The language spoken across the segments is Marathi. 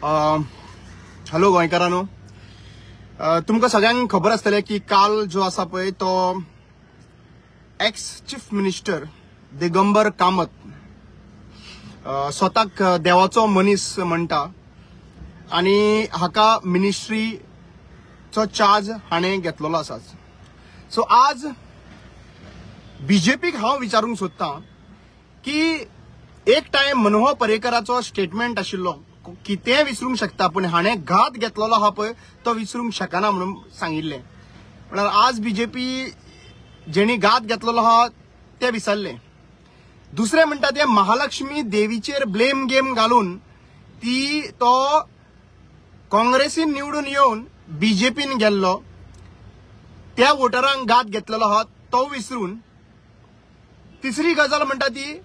हॅलो गोंयकारांनो, तुमकां सगळ्यांक खबर आसतलें की काल जो आसा पळय तो ex chief minister Digambar Kamat स्वताक देवाचो मनीस म्हणटा आणि हाका मिनिस्ट्रीचो चार्ज हाणें घेतलेलो आसा. सो आज बीजेपीक हांव विचारूंक सोदतां की एक टाइम मनोहर पर्रीकराचो स्टेटमेंट आशिल्लो की ते विसरूंक शकता, पण हाणें घात घेतलेलो आहा पळय तो विसरूंक शकना म्हणून सांगिल्लें. म्हळ्यार आज बीजेपी जेणी घात घेतलेलो आहा ते विसरले. दुसरे म्हणटा ते महालक्ष्मी देवीचेर ब्लेम गेम घालून तो काँग्रेसीन निवडून येवन बीजेपीन गेल्लो, त्या वोटरांक घात घेतलेलो आहा तो विसरून. तिसरी गजाल म्हणटा ती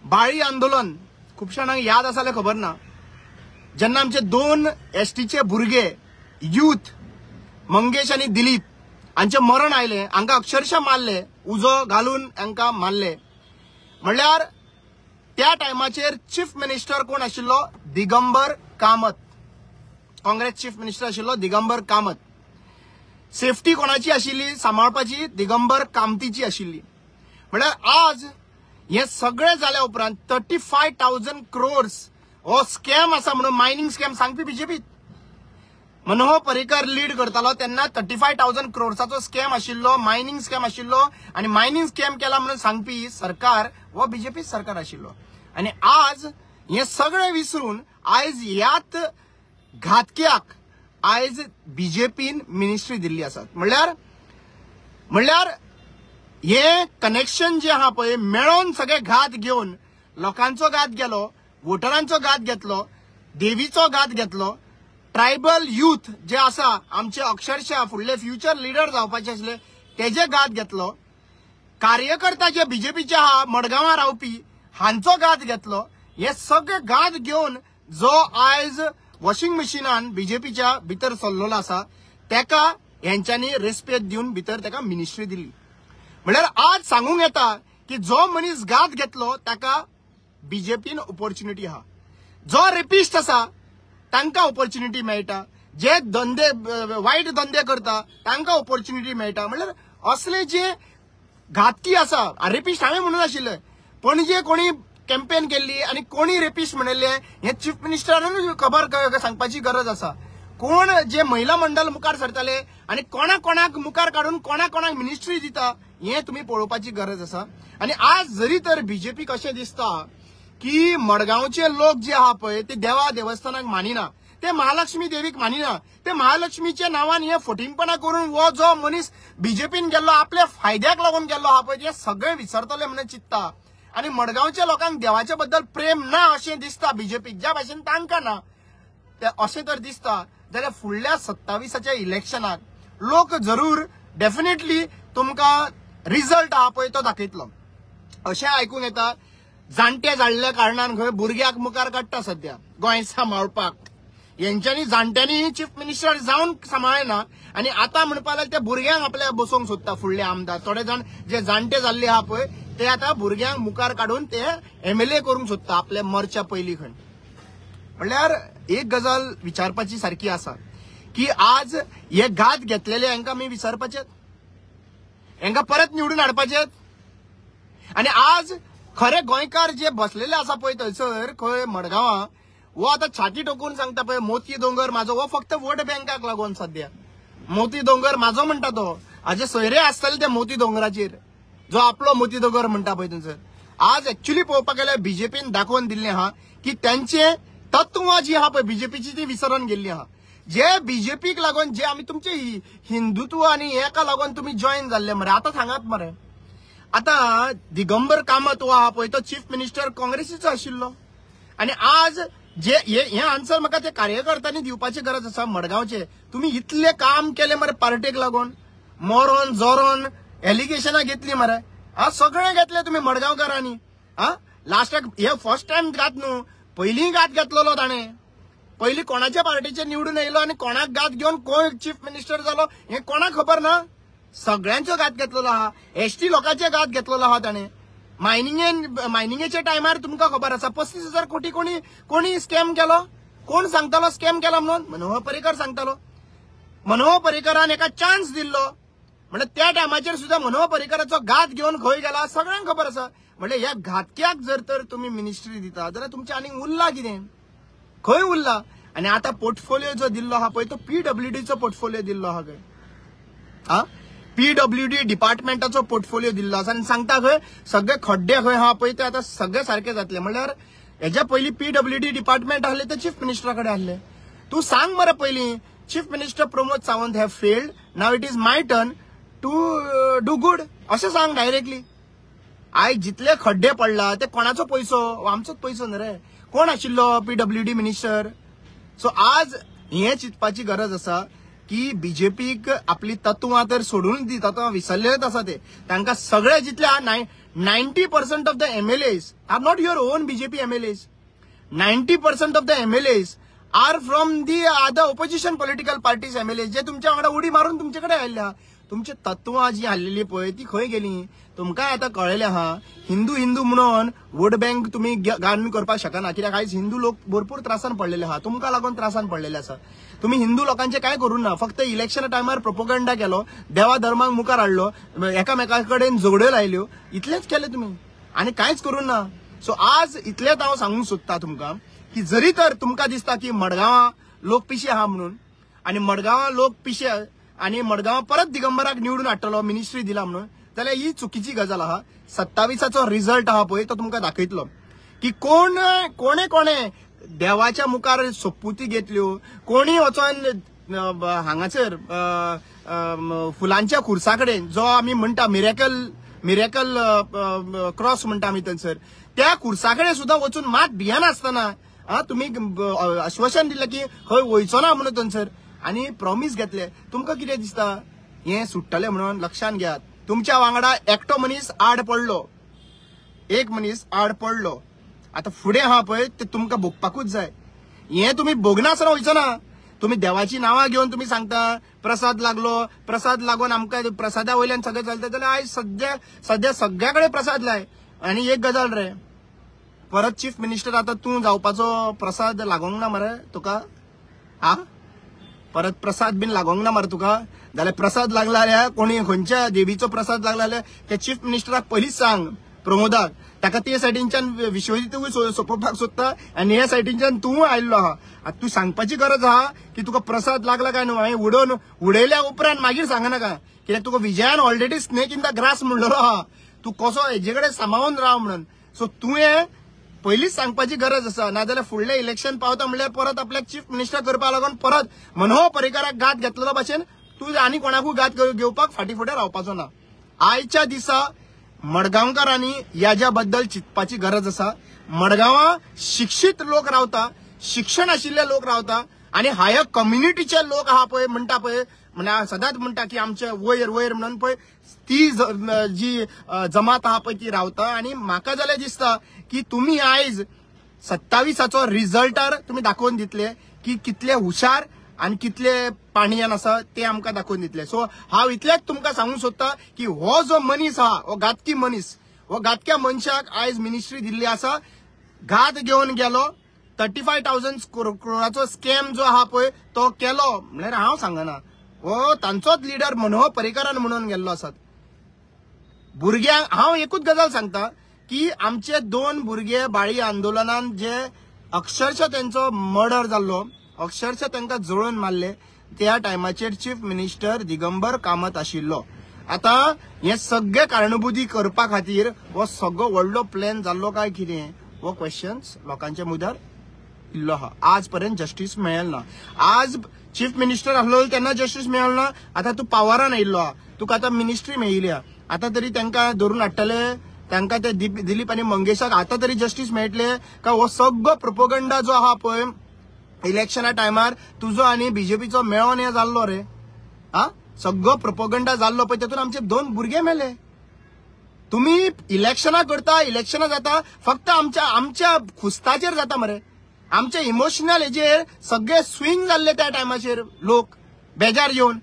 बाळी आंदोलन. खुबशा जाणांक याद आसा जाल्यार खबर ना, जेन्ना आमचे 2 एसटीचे भुरगे यूथ मंगेश आणि दिलीप हांचे मरण आयले, हांकां अक्षरशः मारले, उजो घालून हांकां मारले. म्हणल्यार त्या टायमाचेर चीफ मिनिस्टर कोण आशिल्लो? दिगंबर कामत. काँग्रेस चीफ मिनिस्टर आशिल्लो दिगंबर कामत. सेफ्टी कोणाची आशिल्ली सांबाळपाची? दिगंबर कामतीची आशिल्ली. म्हणल्यार आज हे सगळे जाल्या उपरांत 35,000 crores हो स्कॅम आसा म्हणून मायनिंग स्कॅम सांगपी बीजेपीत मनोहर पर्रीकर लीड करतालो तेन्ना 35,000 crores स्कॅम आशिल्लो, मायनिंग स्कॅम आशिल्लो आणि मायनिंग स्कॅम केला म्हणून सांगपी सरकार हो बीजेपी सरकार आशिल्लो. आणि आज हे सगळे विसरून आयज ह्यात घातक्याक आयज बीजेपीन मिनिस्ट्री दिल्ली आसा. म्हणल्यार हे कनेक्शन जे आहा पळय मेळोन सगळे घात घेवन लोकांचो घात गेलो, वोटरांचो घात घेतलो, देवीचो घात घेतलो, ट्रायबल यूथ जे आसा आमचे अक्षरशः फुडले फ्युचर लिडर जावपाचे आसले तेजे घात घेतलो, कार्यकर्ता जे बीजेपीचे आहा मडगांवां रावपी हांचो घात घेतलो. हे सगळे घात घेवन जो आयज वॉशिंग मशिनान बीजेपीच्या भितर सरलेलो आसा तेका हेंच्यांनी रेस्पेद दिवन भितर तेका मिनिस्ट्री दिली. म्हणल्यार आज सांगूंक येता की जो मनीस घात घेतलो ताका बीजेपीन ऑपॉर्च्युनिटी आहा. जो रेपिस्ट आसा तांकां ऑपॉर्च्युनिटी मेळटा, जे धंदे वायट धंदे करता तांकां ऑपॉर्च्युनिटी मेळटा. म्हणल्यार असले जे घातकी आसा, रेपिस्ट हांवें म्हणून आशिल्ले, पणजे कोणी कॅम्पेन केल्ली आणि कोणी रेपिस्ट म्हणिल्ले हे चीफ मिनिस्टरानूच खबर सांगपाची गरज आसा. कोण जे महिला मंडळ मुखार सरताले आणि कोणाक मुखार काढून कोणाक मिनिस्ट्री दिता हे तुम्ही पळोवपाची गरज आसा. आणि आज जरी तर बीजेपीक अशें दिसता की मडगांवचे लोक जे आहा पळय ते देवस्थानाक मानिना, ते महालक्ष्मी देवीक मानिना, ते महालक्ष्मीच्या नावान हे फटिंगपणा करून हो जो मनीस बीजेपीन गेल्लो आपल्या फायद्याक लागून गेल्लो आहा पळय ते सगळे विसरतले म्हणून चित्ता. आणि मडगांवच्या लोकांक देवाच्या बद्दल प्रेम ना अशें दिसता बीजेपीक, ज्या भाशेन तांकां ना ते अशें तर दिसता. जाल्यार फुडल्या 27च्या इलेक्शनाक लोक जरूर डेफिनेटली तुमकां रिझल्ट आहा पळय तो दाखयतलो. अशें आयकूंक येता जाणटे जाल्ल्या कारणान खंय भुरग्याक मुखार काडटा सध्या गोंय सांबाळपाक. हेंच्यांनी जाणट्यांनी चीफ मिनिस्टर जावन सांबाळना आणि आता म्हणपा लागले त्या भुरग्यांक आपल्या बसोवंक सोदता फुडले आमदार. थोडे जाण जे जाणटे जाल्ले आहा पळय ते आता भुरग्यांक मुखार काडून ते MLA करूंक सोदता आपल्या मरच्या पयलीं खंय. म्हणल्यार एक गजाल विचारपाची सारखी आसा की आज हे घात घेतलेले हांकां आमी विसरपाचेत, हांकां परत निवडून हाडपाचेत. आणि आज खरे गोंयकार जे बसलेले आसा पळय थंयसर खंय मडगांवां वो आतां छाती टोकून सांगता पळय मोती दोंगर म्हाजो, वो फक्त वोट बँकाक लागून सध्या मोती दोंगर म्हाजो म्हणटा तो. हाजे सोयरे आसतले ते मोती दोंगराचेर, जो आपलो मोती दोंगर म्हणटा पळय थंयसर. आज एक्चुअली पळोवपाक गेल्यार बीजेपीन दाखोवन दिल्लें आहा की त्यांचे तत्वां जी आहा पळय बीजेपीची ती विसरून गेल्ली आहा. जे बीजेपीक लागून जे आमी तुमचे हिंदुत्व आणि हेका लागून तुम्ही जॉईन जाल्ले मरे. आता सांगात मरे, आता दिगंबर कामत हो आहा पळय तो चीफ मिनिस्टर काँग्रेसीचो आशिल्लो आणि आज जे हे आन्सर म्हाका ते कार्यकर्त्यांनी दिवपाची गरज आसा. मडगांवचे तुम्ही इतले काम केले मरे पार्टेक लागून, मरोन जोरोन एलिगेशनां घेतली मरे. सगळे घेतले तुम्ही मडगांवकारांनी. लास्टाक हे फर्स्ट टाइम घात न्हू, पयलीं घात घेतलेलो ताणें. पयलीं कोणाच्या पार्टीचे निवडून येयलो आणि कोणाक घात घेवन कोण चीफ मिनिस्टर जालो हे कोणाक खबर ना. सगळ्यांचो घात घेतलेलो आहा, एसटी लोकांचे घात घेतलेलो आहा ताणें. मायनिंगेच्या टायमार तुमकां खबर आसा 35,000 कोटी कोणी स्कॅम केलो. कोण सांगतालो स्कॅम केला म्हणून? मनोहर पर्रीकर सांगतालो. मनोहर पर्रीकरान एका चान्स दिल्लो. म्हणजे त्या टायमाचेर सुद्धा मनोहर पर्रीकराचो घात घेऊन खंय गेला सगळ्यांक खबर आसा. म्हणजे ह्या घातक्याक जर तर तुम्ही मिनिस्ट्री दिता जाल्यार तुमचे आनीक उरला कितें? खंय उरला? आणि आता पोर्टफोलिओ जो दिल्लो हा पळय तो पीडब्ल्यूडीचो पोर्टफोलिओ दिल्लो हा खंय. हा पीडब्ल्यूडी डिपार्टमेंटाचो पोर्टफोलिओ दिल्लो आसा आनी सांगता खंय सगळे खड्डे खंय हा पळय ते आता सगळे सारखे जातले. म्हणल्यार हेच्या पयलीं पीडब्ल्यूडी डिपार्टमेंट आहले ते चीफ मिनिस्टराकडे आहले. तू सांग मरे पयलीं chief minister Pramod Sawant have failed, now it is my turn to do good अशें सांग डायरेक्टली. आयज जितले खड्डे पडला ते कोणाचो पैसो? आमचोच पैसो न्ही रे. कोण आशिल्लो पीडब्ल्यूडी मिनिस्टर? सो आज हे चिंतपाची गरज आसा की बीजेपीक आपली तत्वां तर सोडून दी, तत्वां विसरलेच आसा ते. तांकां सगळे जितले 90% of the MLAs are not your own BJP MLAs. 90% of the MLAs are from the other opposition political parties MLAs जे तुमच्या वांगडा उडी मारून तुमचे कडेन आयिल्ले आहा. तुमची तत्वां जी आसलेली पळय ती खंय गेली? तुमकां आता कळलेलें आहा हिंदू हिंदू म्हणून वोट बँक तुम्ही गान करपाक शकना. कित्याक आयज हिंदू लोक भरपूर त्रासान पडलेले आहा, तुमकां लागून त्रासान पडलेले आसा. तुम्ही हिंदू लोकांचे काय करूं ना, फक्त इलेक्शन टायमार प्रोपोगंडा केलो, देवा धर्माक मुखार हाडलो, एकामेका कडेन झगड्यो लायल्यो, इतलेच केले तुम्ही आणि कांयच करूं ना. सो आज इतलेच हांव सांगूंक सोदता तुमकां की जरी तर तुमकां दिसता की मडगांवां लोक पिशे आहा म्हणून आणि मडगांवां लोक पिशे आणि मडगांवां परत दिगंबराक निवडून हाडटलो मिनिस्ट्री दिला म्हणून, जाल्यार ही चुकीची गजाल आहा. 27 रिझल्ट आहा पळय तो तुमकां दाखयतलो की कोणे कोणे देवाच्या मुखार सोपुती घेतल्यो, कोणी वचोन हांगासर फुलांच्या खुर्सा कडेन जो आमी म्हणटा मिरेकल क्रॉस म्हणटा आमी थंयसर, त्या खुर्सा कडेन सुद्धा वचून मात भियेनासतना तुम्ही आश्वासन दिलें की खंय वयचो ना म्हणून थंयसर आणि प्रॉमिस घेतले. तुमकां कितें दिसता हे सुट्टले म्हणून? लक्षात घ्या, तुमच्या वांगडा एकटो मनीस आड पडलो, एक मनीस आड पडलो. आता फुडें आहा पळय ते तुमकां भोगपाकूच जाय. हे तुम्ही भोगनासतना वयचो ना. तुम्ही देवाची नांवां घेवन तुम्ही सांगता प्रसाद लागलो, प्रसाद लागून आमकां प्रसादा वयल्यान सगळें चलता, जाल्यार आयज सध्या सगळ्या कडेन प्रसाद लाय. आनी एक गजाल रे, परत चीफ मिनिस्टर आता तूं जावपाचो प्रसाद लागोंक ना मरे तुका? परत प्रसाद बीन लागोंक ना मरे तुका? जाल्यार प्रसाद लागला जाल्यार कोणी खंयच्या देवीचो प्रसाद लागला जाल्यार ते चीफ मिनिस्टराक पयलींच सांग प्रमोदाक. ताका ते सायडींच्यान विश्वजीतूय सोपोवपाक सोदता आनी हे सायडींच्यान तूं आयिल्लो आहा. आतां तूं सांगपाची गरज आहा की तुका प्रसाद लागला काय न्हू. हांवें उडयल्या उपरांत मागीर सांगनाका, कित्याक तुका विजयान already snake in the grass म्हणलेलो आहा. तूं कसो हेजे कडेन सांबाळून राव म्हणून. सो तुवें पयलींच सांगपाची गरज आसा. नाजाल्यार फुडलें इलेक्शन पावता म्हणल्यार परत आपल्याक चीफ मिनिस्टर करपा लागून परत मनोहर पर्रीकराक घात घेतलेलो भाशेन तूं आनी कोणाकूय घात घेवपाक फाटीफुडें रावपाचो ना. आयच्या दिसा मडगांवकारांनी ह्याच्या बद्दल चिंतपाची गरज आसा. मडगांवां शिक्षीत लोक रावता, शिक्षण आशिल्ले लोक रावता आणि हायर कम्युनिटीचे लोक आहा पळय म्हणटा पळय, म्हणजे सदांच म्हणटा की आमचे वयर म्हणून पळय ती जी जमात आहा पळय ती रावता. आणि म्हाका जाल्यार दिसता की तुम्ही आयज 27 रिझल्टार तुम्ही दाखोवन दितले की कितले हुशार आणि कितले पाणियान आसा ते आमकां दाखोवन दितले. सो हांव इतलेच तुमकां सांगूंक सोदता की हो जो मनीस आहा, हो घातकी मनीस, हो घातक्या मनशाक आयज मिनिस्ट्री दिल्ली आसा. घात घेवन गेलो, 35,000 करोडाचो स्कॅम जो आहा पळय तो केलो म्हळ्यार हांव सांगना, हो तांचोच लिडर मनोहर पर्रीकरान म्हणून गेल्लो आसात. भुरग्यांक हांव एकूच गजाल सांगता की आमचे 2 भुरगे बाळी आंदोलनान जे अक्षरशः त्यांचो मर्डर जाल्लो, अक्षरशः तांकां जळोवन मारले, त्या टायमाचेर चीफ मिनिस्टर दिगंबर कामत आशिल्लो. आता हे सगळे कारणभूती करपा खातीर हो सगळो व्हडलो प्लॅन जाल्लो काय कितें, हो क्वेश्चन्स लोकांच्या मुदार इल्लो आहा. आज पर्यंत जस्टीस मेळ्ळें ना. आज चीफ मिनिस्टर आसलो तेन्ना जस्टीस मेळ्ळें ना. आता तूं पावरान आयिल्लो आहा, तुका आतां मिनिस्ट्री मेळिल्ली आहा. आता तरी तांकां धरून हाडटले, तांकां ते दिलीप आनी मंगेशाक आता तरी जस्टीस मेळटले का? हो सगळो प्रोपोगंडा जो आहा पळय इलेक्शना टायमार तुजो आनी बीजेपीचो मेळोन हे जाल्लो रे. सगळो प्रोपोगंडा जाल्लो पळय तातूंत आमचे 2 भुरगे मेले. तुम्ही इलेक्शनां करता, इलेक्शनां जाता फक्त आमच्या खुस्ताचेर जाता मरे. आमचे इमोशनल हेजेर सगळे स्विंग जाल्ले त्या टायमाचेर लोक बेजार येवन.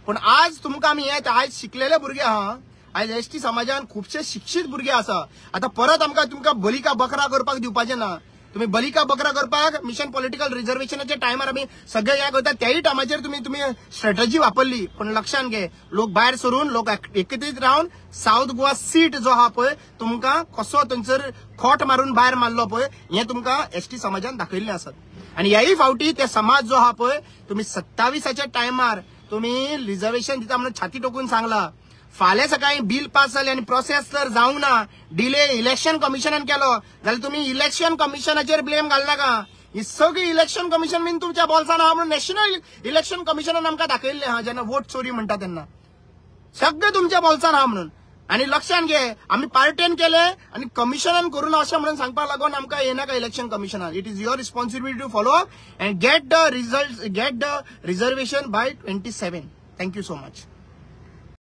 पण आज तुमकां आमी आज शिकलेले भुरगे आहा, आज एसटी समाजान खुबशे शिक्षीत भुरगे आसा. आता परत आमकां तुमकां बलिका बकरा करपाक दिवपाचें ना. तुम्ही बलिका बकरा करपाक मिशन पॉलिटिकल रिझर्वेशनाच्या टायमार आम्ही सगळे या करता त्याही टायमाचेर तुम्ही स्ट्रॅटजी वापरली. पण लक्षात घे, लोक भायर सरून लोक एकत्रीत रावन साऊथ गोवा सीट जो आहा पळय तुमकां कसो थंयसर खोट मारून भायर मारलो पळय हे तुमकां एसटी समाजान दाखयल्लें आसात. आणि ह्याही फावटी ते समाज जो आहा पळय तुम्ही 27च्या टायमार तुम्ही रिझर्वेशन दिता म्हणून छाती टोकून सांगला. फाल्यां सकाळी बिल पास जालें आनी प्रोसेस जर जावंक ना, डिले इलेक्शन कमिशनान केलो जाल्यार तुम्ही इलेक्शन कमिशनाचेर ब्लेम घालनाका. ही सगळी इलेक्शन कमिशन बीन तुमच्या बॉल्सान आहा म्हणून नॅशनल इलेक्शन कमिशनान आमकां दाखयल्लें आहा जेन्ना वोट चोरी म्हणटा तेन्ना सगळें तुमच्या बॉल्सान आहा म्हणून. आणि लक्षात घे, आम्ही पार्टेन केले आणि कमिशनान करून अशें म्हणून सांगपाक लागून आमकां येनाका election commissioner. It is your responsibility to follow and get the reservation by 27. Thank you so much.